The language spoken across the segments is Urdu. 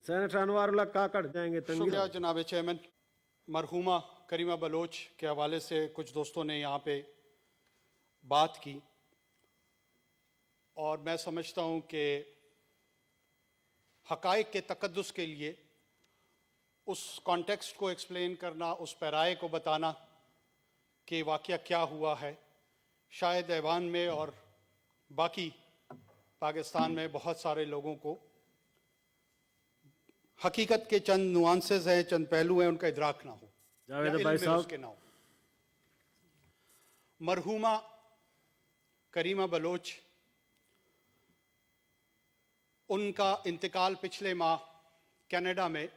سینیٹر انوار اللہ کاکڑ جائیں گے تنگی شکریہ جناب چیئرمین. مرحومہ کریمہ بلوچ کے حوالے سے کچھ دوستوں نے یہاں پہ بات کی، اور میں سمجھتا ہوں کہ حقائق کے تقدس کے لیے اس کانٹیکسٹ کو ایکسپلین کرنا، اس پیرائے کو بتانا کہ واقعہ کیا ہوا ہے، شاید ایوان میں اور باقی پاکستان میں بہت سارے لوگوں کو حقیقت کے چند نوانسز ہیں، چند پہلو ہیں، ان کا ادراک نہ ہو یا جاوید علم بھائی میں صاحب. اس کے نہ ہو. مرحومہ کریمہ بلوچ، ان کا انتقال پچھلے ماہ کینیڈا میں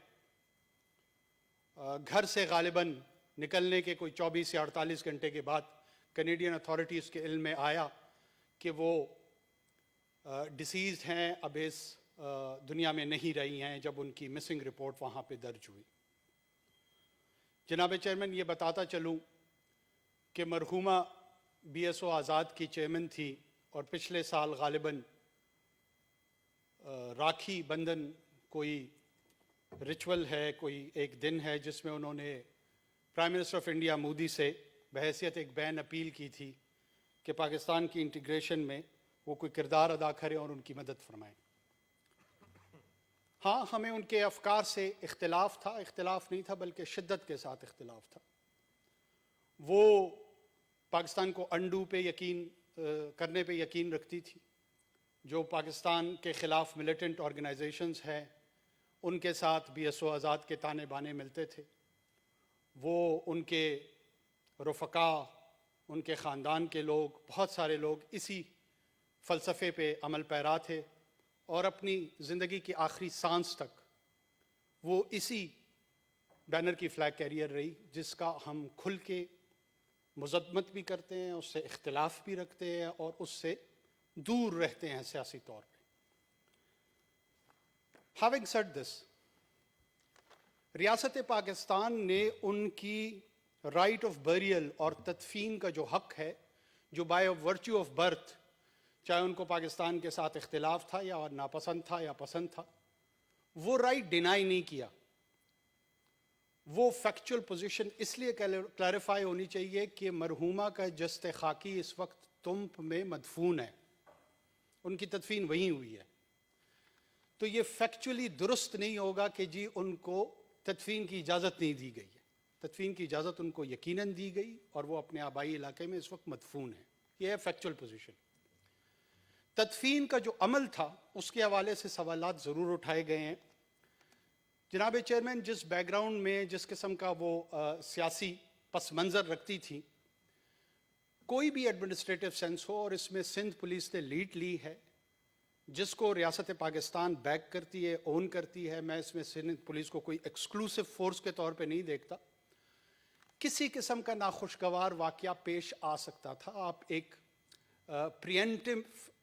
گھر سے غالباً نکلنے کے کوئی 24 یا 48 گھنٹے کے بعد کینیڈین اتھارٹیز کے علم میں آیا کہ وہ ڈسیزڈ ہیں، اب اس دنیا میں نہیں رہی ہیں، جب ان کی مسنگ رپورٹ وہاں پہ درج ہوئی. جناب چیئرمین، یہ بتاتا چلوں کہ مرحومہ بی ایس او آزاد کی چیئرمین تھی، اور پچھلے سال غالباً راکھی بندھن کوئی ریچول ہے، کوئی ایک دن ہے جس میں انہوں نے prime minister of India Modi سے بحیثیت ایک بین اپیل کی تھی کہ پاکستان کی انٹیگریشن میں وہ کوئی کردار ادا کریں اور ان کی مدد فرمائیں. ہاں، ہمیں ان کے افکار سے اختلاف تھا، اختلاف نہیں تھا بلکہ شدت کے ساتھ اختلاف تھا. وہ پاکستان کو انڈو پہ یقین کرنے پہ یقین رکھتی تھی. جو پاکستان کے خلاف ملیٹنٹ آرگنائزیشنز ہیں ان کے ساتھ بی ایس او آزاد کے تانے بانے ملتے تھے. وہ ان کے رفقا، ان کے خاندان کے لوگ، بہت سارے لوگ اسی فلسفے پہ عمل پیرا تھے، اور اپنی زندگی کی آخری سانس تک وہ اسی بینر کی فلیگ کیریئر رہی، جس کا ہم کھل کے مذمت بھی کرتے ہیں، اس سے اختلاف بھی رکھتے ہیں، اور اس سے دور رہتے ہیں سیاسی طور پہ. Having said this, ریاست پاکستان نے ان کی رائٹ آف بیریل اور تدفین کا جو حق ہے، جو بائی ورچو آف برتھ، چاہے ان کو پاکستان کے ساتھ اختلاف تھا یا ناپسند تھا یا پسند تھا، وہ رائٹ ڈینائی نہیں کیا. وہ فیکچول پوزیشن اس لیے کلیریفائی ہونی چاہیے کہ مرحومہ کا جسد خاکی اس وقت تمپ میں مدفون ہے، ان کی تدفین وہیں ہوئی ہے. تو یہ فیکچولی درست نہیں ہوگا کہ جی ان کو تدفین کی اجازت نہیں دی گئی ہے. تدفین کی اجازت ان کو یقیناً دی گئی، اور وہ اپنے آبائی علاقے میں اس وقت مدفون ہے. یہ ہے فیکچول پوزیشن. تدفین کا جو عمل تھا اس کے حوالے سے سوالات ضرور اٹھائے گئے ہیں. جناب چیئرمین، جس بیک گراؤنڈ میں جس قسم کا وہ سیاسی پس منظر رکھتی تھی، کوئی بھی ایڈمنسٹریٹو سینس ہو، اور اس میں سندھ پولیس نے لیڈ لی ہے، جس کو ریاست پاکستان بیک کرتی ہے، اون کرتی ہے. میں اس میں سندھ پولیس کو کوئی ایکسکلوسو فورس کے طور پہ نہیں دیکھتا. کسی قسم کا ناخوشگوار واقعہ پیش آ سکتا تھا. آپ ایک پریمپٹیو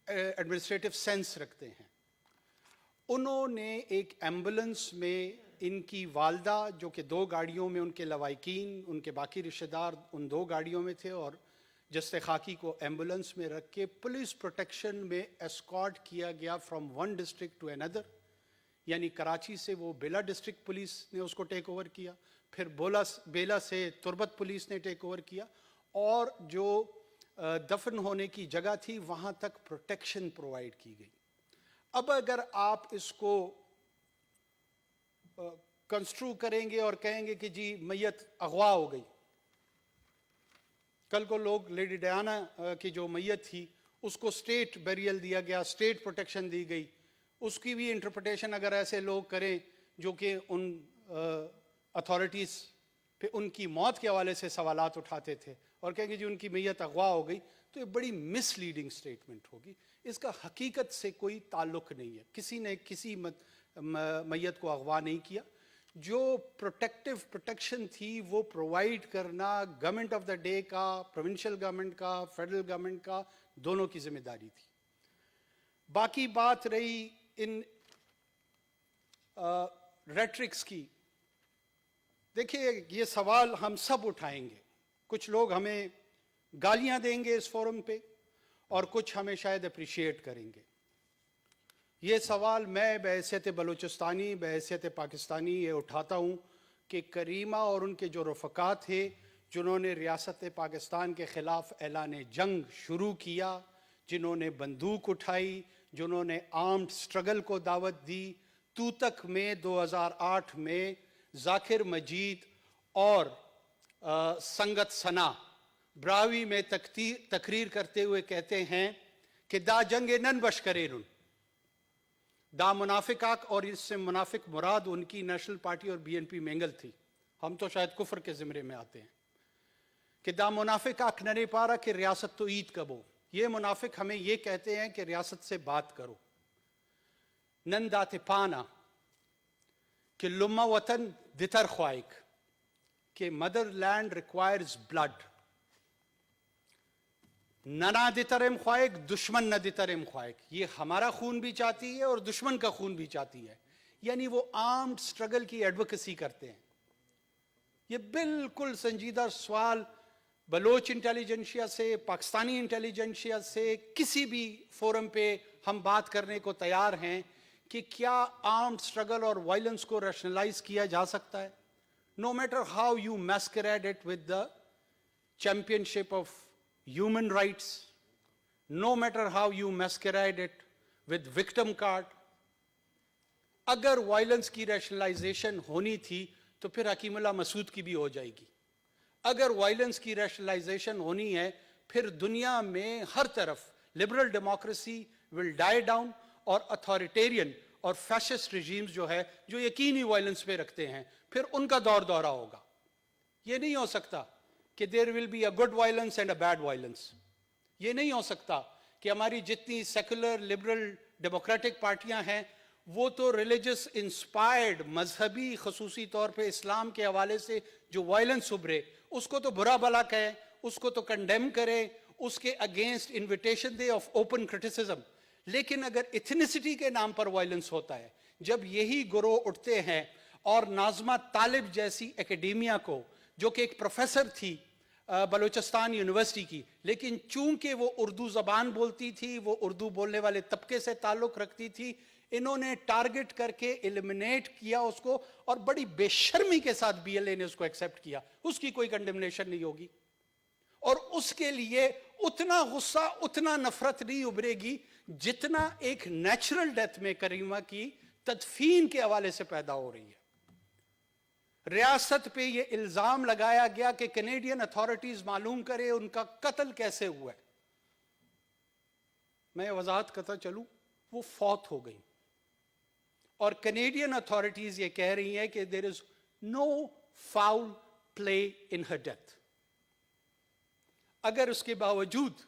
ایڈمنسٹریٹو سینس رکھتے ہیں. انہوں نے ایک ایمبولنس میں ان کی والدہ، جو کہ 2 گاڑیوں میں ان کے لواحقین، ان کے باقی رشتہ دار ان 2 گاڑیوں میں تھے، اور جسد خاکی کو ایمبولنس میں رکھ کے پولیس پروٹیکشن میں اسکارٹ کیا گیا فرام ون ڈسٹرکٹ ٹو اندر. یعنی کراچی سے وہ بیلا ڈسٹرکٹ پولیس نے اس کو ٹیک اوور کیا، پھر بیلا سے تربت پولیس نے ٹیک اوور کیا، اور جو دفن ہونے کی جگہ تھی وہاں تک پروٹیکشن پرووائڈ کی گئی. اب اگر آپ اس کو کنسٹرو کریں گے اور کہیں گے کہ جی میت اغوا ہو گئی، کل کو لوگ لیڈی ڈیانا کی جو میت تھی اس کو اسٹیٹ بیریل دیا گیا، اسٹیٹ پروٹیکشن دی گئی، اس کی بھی انٹرپریٹیشن اگر ایسے لوگ کریں جو کہ ان اتھارٹیز پہ ان کی موت کے حوالے سے سوالات اٹھاتے تھے، اور کہیں گے جی ان کی میت اغوا ہو گئی، تو یہ بڑی مس لیڈنگ اسٹیٹمنٹ ہوگی. اس کا حقیقت سے کوئی تعلق نہیں ہے. کسی نے کسی میت کو اغوا نہیں کیا. جو پروٹیکشن تھی وہ پرووائڈ کرنا گورنمنٹ آف دا ڈے کا، پروونشل گورنمنٹ کا، فیڈرل گورنمنٹ کا، دونوں کی ذمہ داری تھی. باقی بات رہی ان ریٹرکس کی. دیکھیے، یہ سوال ہم سب اٹھائیں گے. کچھ لوگ ہمیں گالیاں دیں گے اس فورم پہ، اور کچھ ہمیں شاید اپریشیٹ کریں گے. یہ سوال میں بحیثیت بلوچستانی بحیثیت پاکستانی یہ اٹھاتا ہوں کہ کریمہ اور ان کے جو رفقا تھے جنہوں نے ریاست پاکستان کے خلاف اعلان جنگ شروع کیا، جنہوں نے بندوق اٹھائی، جنہوں نے آرمڈ سٹرگل کو دعوت دی، توتک میں 2008 میں ذاکر مجید اور سنگت ثنا براوی میں تقریر کرتے ہوئے کہتے ہیں کہ دا جنگ نن بش کرینن، دا منافق آک، اور اس سے منافق مراد ان کی نیشنل پارٹی اور بی این پی مینگل تھی، ہم تو شاید کفر کے زمرے میں آتے ہیں، کہ دا منافق آک ننے پارا کہ ریاست تو عید کبو، یہ منافق ہمیں یہ کہتے ہیں کہ ریاست سے بات کرو، نن دات پانا کہ لما وطن دتر خوائک، کہ مدر لینڈ ریکوائرز بلڈ، ننا دترم خوائک دشمن نہ دترم خوائک، یہ ہمارا خون بھی چاہتی ہے اور دشمن کا خون بھی چاہتی ہے، یعنی وہ آرمڈ سٹرگل کی ایڈوکیسی کرتے ہیں۔ یہ بالکل سنجیدہ سوال بلوچ انٹیلیجنشیا سے، پاکستانی انٹیلیجنشیا سے، کسی بھی فورم پہ ہم بات کرنے کو تیار ہیں کہ کیا آرمڈ سٹرگل اور وائلنس کو ریشنلائز کیا جا سکتا ہے؟ No matter how you masquerade it with the championship of human rights, no matter how you masquerade it with victim card, اگر وائلنس کی ریشنلائزیشن ہونی تھی تو پھر حکیم اللہ مسعود کی بھی ہو جائے گی۔ اگر وائلنس کی ریشنلائزیشن ہونی ہے پھر دنیا میں ہر طرف لبرل ڈیموکریسی ول ڈائی ڈاؤن، اور اتھارٹیرین اور فیشسٹ ریجیمز جو ہے جو یقینی وائلنس پہ رکھتے ہیں پھر ان کا دور دورہ ہوگا۔ یہ نہیں ہو سکتا کہ there will be a good violence and a bad violence, یہ نہیں ہو سکتا کہ ہماری جتنی سیکولر لبرل ڈیموکریٹک پارٹیاں ہیں وہ تو ریلیجس انسپائرڈ مذہبی، خصوصی طور پہ اسلام کے حوالے سے جو وائلنس ابھرے اس کو تو برا بلا کہیں، اس کو تو کنڈیم کریں، اس کے against invitation they of open criticism, لیکن اگر ایتھنیسٹی کے نام پر وائلنس ہوتا ہے، جب یہی گروہ اٹھتے ہیں اور ناظمہ طالب جیسی اکیڈیمیا کو، جو کہ ایک پروفیسر تھی بلوچستان یونیورسٹی کی، لیکن چونکہ وہ اردو زبان بولتی تھی، وہ اردو بولنے والے طبقے سے تعلق رکھتی تھی، انہوں نے ٹارگٹ کر کے ایلیمنیٹ کیا اس کو، اور بڑی بے شرمی کے ساتھ بی ایل اے نے اس کو ایکسیپٹ کیا، اس کی کوئی کنڈمنیشن نہیں ہوگی، اور اس کے لیے اتنا غصہ، اتنا نفرت نہیں ابھرے گی جتنا ایک نیچرل ڈیتھ میں کریمہ کی تدفین کے حوالے سے پیدا ہو رہی ہے۔ ریاست پہ یہ الزام لگایا گیا کہ کینیڈین اتھارٹیز معلوم کرے ان کا قتل کیسے ہوا ہے، میں وضاحت کرتا چلوں، وہ فوت ہو گئی، اور کینیڈین اتھارٹیز یہ کہہ رہی ہیں کہ there is no foul play in her death۔ اگر اس کے باوجود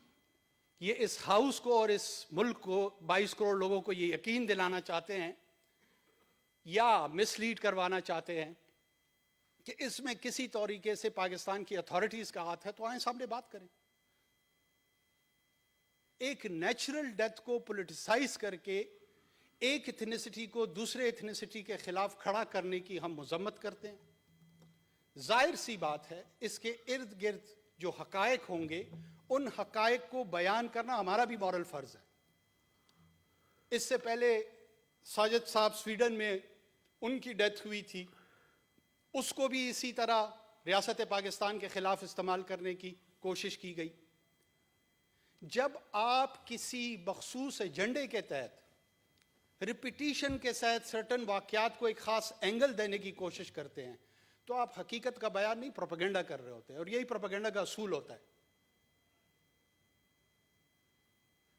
یہ اس ہاؤس کو اور اس ملک کو 22 کروڑ لوگوں کو یہ یقین دلانا چاہتے ہیں یا مس لیڈ کروانا چاہتے ہیں کہ اس میں کسی طریقے سے پاکستان کی اتھارٹیز کا ہاتھ ہے، تو آئیں سامنے بات کریں۔ ایک نیچرل ڈیتھ کو پولیٹیسائز کر کے ایک ایتھنیسٹی کو دوسرے ایتھنیسٹی کے خلاف کھڑا کرنے کی ہم مذمت کرتے ہیں۔ ظاہر سی بات ہے اس کے ارد گرد جو حقائق ہوں گے ان حقائق کو بیان کرنا ہمارا بھی مورل فرض ہے۔ اس سے پہلے ساجد صاحب سویڈن میں ان کی ڈیتھ ہوئی تھی، اس کو بھی اسی طرح ریاست پاکستان کے خلاف استعمال کرنے کی کوشش کی گئی۔ جب آپ کسی مخصوص ایجنڈے کے تحت ریپیٹیشن کے ساتھ سرٹن واقعات کو ایک خاص اینگل دینے کی کوشش کرتے ہیں تو آپ حقیقت کا بیان نہیں، پروپیگنڈا کر رہے ہوتے ہیں، اور یہی پروپیگنڈا کا اصول ہوتا ہے۔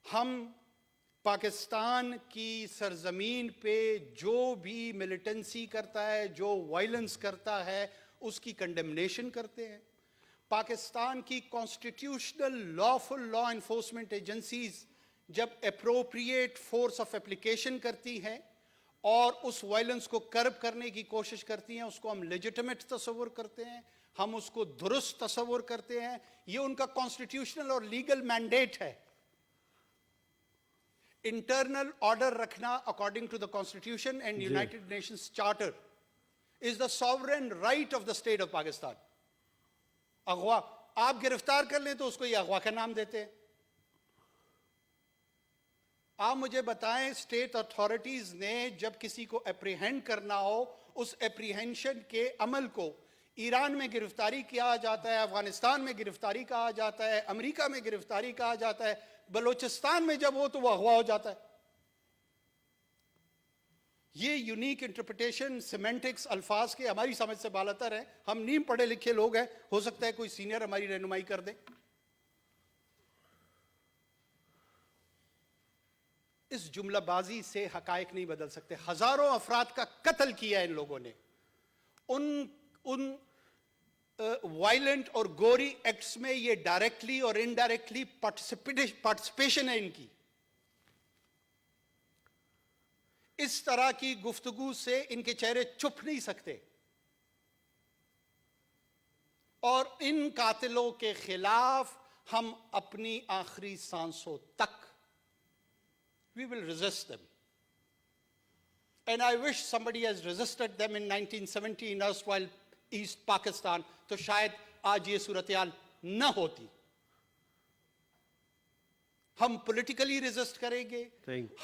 ہم پاکستان کی سرزمین پہ جو بھی ملیٹنسی کرتا ہے، جو وائلنس کرتا ہے، اس کی کنڈمنیشن کرتے ہیں۔ پاکستان کی constitutional lawful law enforcement agencies جب اپروپریٹ فورس آف اپلیکیشن کرتی ہیں اور اس وائلنس کو کرب کرنے کی کوشش کرتی ہیں، اس کو ہم لیجٹمیٹ تصور کرتے ہیں، ہم اس کو درست تصور کرتے ہیں، یہ ان کا کانسٹیٹیوشنل اور لیگل مینڈیٹ ہے۔ انٹرنل آرڈر رکھنا according to the constitution and United Nations charter is the sovereign right of the state of Pakistan. اغوا آپ گرفتار کر لیں تو اس کو یہ اغوا کا نام دیتے ہیں۔ آپ مجھے بتائیں اسٹیٹ اتھارٹیز نے جب کسی کو اپریہینڈ کرنا ہو اس اپریہینشن کے عمل کو ایران میں گرفتاری کیا جاتا ہے، افغانستان میں گرفتاری کہا جاتا ہے، امریکہ میں گرفتاری کہا جاتا ہے، بلوچستان میں جب ہو تو وہ اغوا ہو جاتا ہے. یہ یونیک انٹرپریٹیشن سیمنٹکس الفاظ کے ہماری سمجھ سے بالاتر ہیں. ہم نیم پڑھے لکھے لوگ ہیں، ہو سکتا ہے کوئی سینئر ہماری رہنمائی کر دے. اس جملہ بازی سے حقائق نہیں بدل سکتے. ہزاروں افراد کا قتل کیا ان لوگوں نے. ان وائلنٹ اور گوری ایکٹس میں یہ ڈائریکٹلی اور انڈائریکٹلی پارٹیسپیشن ہے ان کی. اس طرح کی گفتگو سے ان کے چہرے چھپ نہیں سکتے. اور ان قاتلوں کے خلاف ہم اپنی آخری سانسوں تک we will resist them. And I wish somebody has resisted them in 1970 in erstwhile East Pakistan, تو شاید آج یہ صورتحال نہ ہوتی. ہم پولیٹیکلی ریزسٹ کریں گے،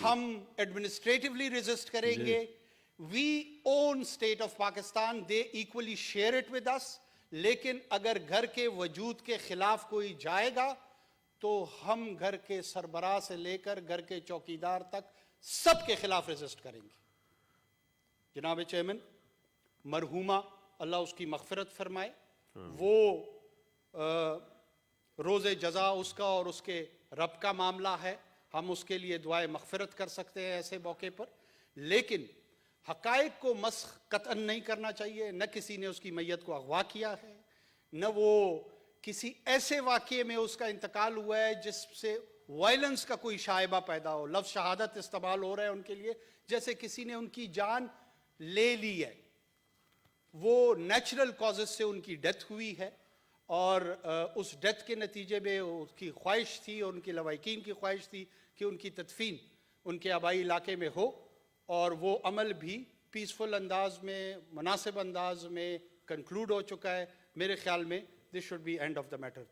ہم ایڈمنسٹریٹولی ریزسٹ کریں گے. We own state of Pakistan, they equally share it with us. لیکن اگر گھر کے وجود کے خلاف کوئی جائے گا تو ہم گھر کے سربراہ سے لے کر گھر کے چوکیدار تک سب کے خلاف ریزسٹ کریں گے. جناب چیئرمین، مرحومہ اللہ اس کی مغفرت فرمائے، وہ روز جزا اس کا اور اس کے رب کا معاملہ ہے. ہم اس کے لیے دعائے مغفرت کر سکتے ہیں ایسے موقع پر، لیکن حقائق کو مسخ قطعاً نہیں کرنا چاہیے. نہ کسی نے اس کی میت کو اغوا کیا ہے، نہ وہ کسی ایسے واقعے میں اس کا انتقال ہوا ہے جس سے وائلنس کا کوئی شائبہ پیدا ہو. لفظ شہادت استعمال ہو رہا ہے ان کے لیے جیسے کسی نے ان کی جان لے لی ہے. وہ نیچرل کازز سے ان کی ڈیتھ ہوئی ہے، اور اس ڈیتھ کے نتیجے میں اس کی خواہش تھی اور ان کی لواحقین کی خواہش تھی کہ ان کی تدفین ان کے آبائی علاقے میں ہو، اور وہ عمل بھی پیسفل انداز میں، مناسب انداز میں کنکلوڈ ہو چکا ہے. میرے خیال میں this should be end of the metre.